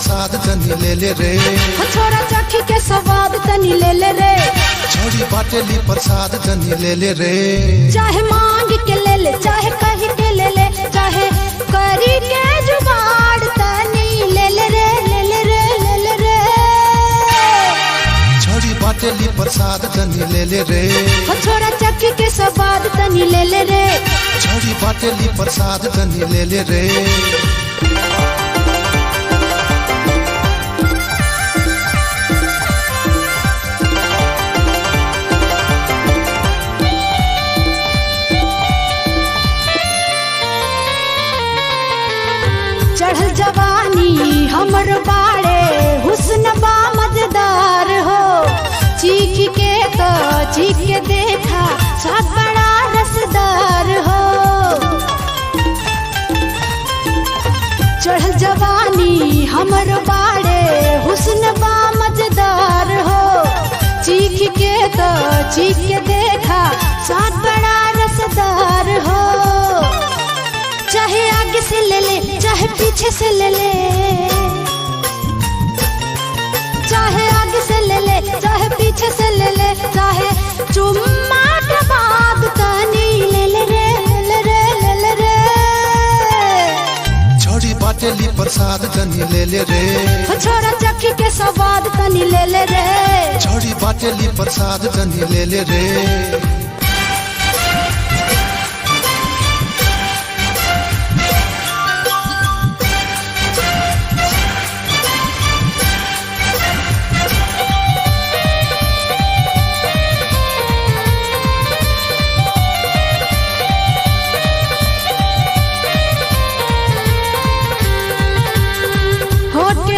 प्रसाद तनी ले ले रे। छोरा चखी के स्वाद तनी ले ले रे। छोड़ी बाटेली प्रसाद तनी ले ले रे। चाहे मांग के ले ले, चाहे कही के ले ले, चाहे करी के जुगाड़ तनी ले ले रे, ले ले रे, ले ले रे। छोड़ी बाटेली प्रसाद तनी ले ले रे। छोरा चखी के स्वाद तनी ले ले रे। छोड़ी बाटेली प्रसाद तनी ले ले रे। चढ़ल जवानी हमर बाड़े हुस्न बा मजेदार हो। चीख के तो चीख के देखा स्वाद बड़ा रसदार हो। चढ़ल जवानी हमर बाड़े हुस्न बा मजेदार हो। चीख के तो चीख के देखा स्वाद बड़ा रसदार हो। चाहे आगे से ले ले, चाहे पीछे से ले ले, चाहे आगे से ले ले, चाहे पीछे से ले ले, चाहे चुम्मा के बाद तनी ले ले रे, ले रे, ले ले रे। छोड़ी बाटेली प्रसाद तनी ले ले रे। छोरा चखी के स्वाद तनी ले ले रे। छोड़ी बाटेली प्रसाद तनी ले ले रे।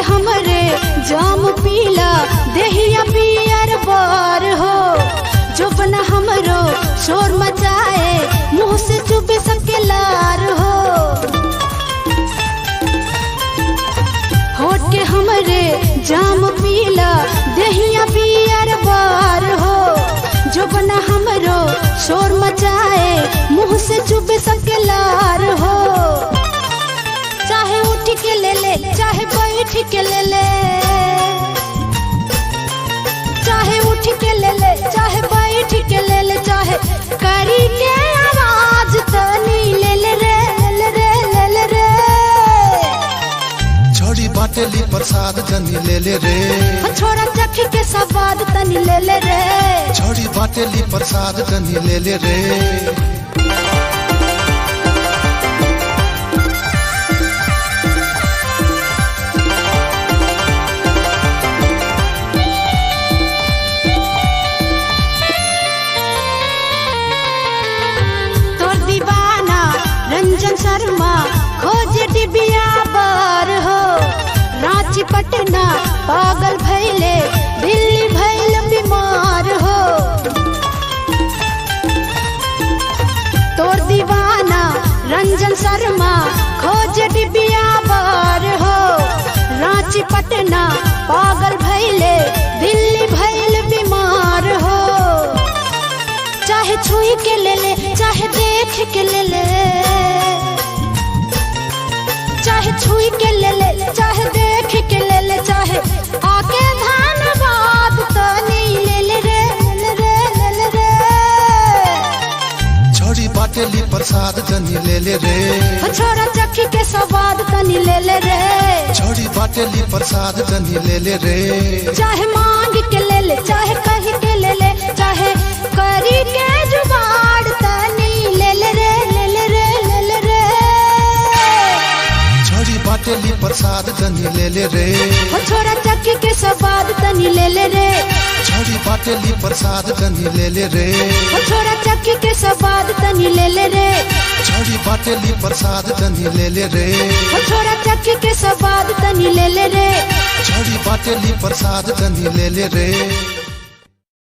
हमरे जाम पीला देहिया पियर बार हो। जुबना हमरो शोर मचाए मुंह से चुभे सबके लार हो। होठ के हमरे जाम पीला देहिया पियर बार हो। जुबना हमरो शोर मचाए मुंह से चुभे सबके लार हो। चाहे उठ के ले ले, चाहे बैठ के ले ले, चाहे उठ के ले ले, चाहे बैठ के ले ले, चाहे करी के आवाज तनी ले ले रे, ले रे, ले ले रे। छोड़ी बाटेली प्रसाद तनी ले ले रे। छोरा चखी के स्वाद तनी ले ले रे। छोड़ी बाटेली प्रसाद तनी ले ले रे। रंजन शर्मा खोजे डिबिया बार हो। रांची पटना पागल भैले, दिल्ली भैल बीमार हो। तोर दीवाना रंजन शर्मा खोजे डिबिया बार हो। रांची पटना पागल भैले, दिल्ली भैल बीमार हो। चाहे छुई के ले ले, चाहे देख के ले ले, चाहे छुई के ले ले, चाहे देख के ले ले, चाहे आके धन्यवाद तनी ले ले रे, ले रे, ले ले रे। छोड़ी बाटेली प्रसाद तनी ले ले रे। छोरा चखी के स्वाद तनी ले ले रे। छोड़ी बाटेली प्रसाद तनी ले ले रे। चाहे मांग के ले ले, चाहे कही के ले ले, चाहे करी के जुगाड़ तनी ले ले रे, ले ले रे, ले ले रे। छोड़ी बाटेली प्रसाद तनी ले ले रे। छोरा चखी के स्वाद तनी ले ले रे। छोड़ी बाटेली प्रसाद तनी ले ले रे। छोरा चखी के स्वाद तनी ले ले रे। छोड़ी बाटेली प्रसाद तनी ले ले रे। छोरा चखी के स्वाद तनी ले ले रे। छोड़ी बाटेली प्रसाद तनी ले ले रे।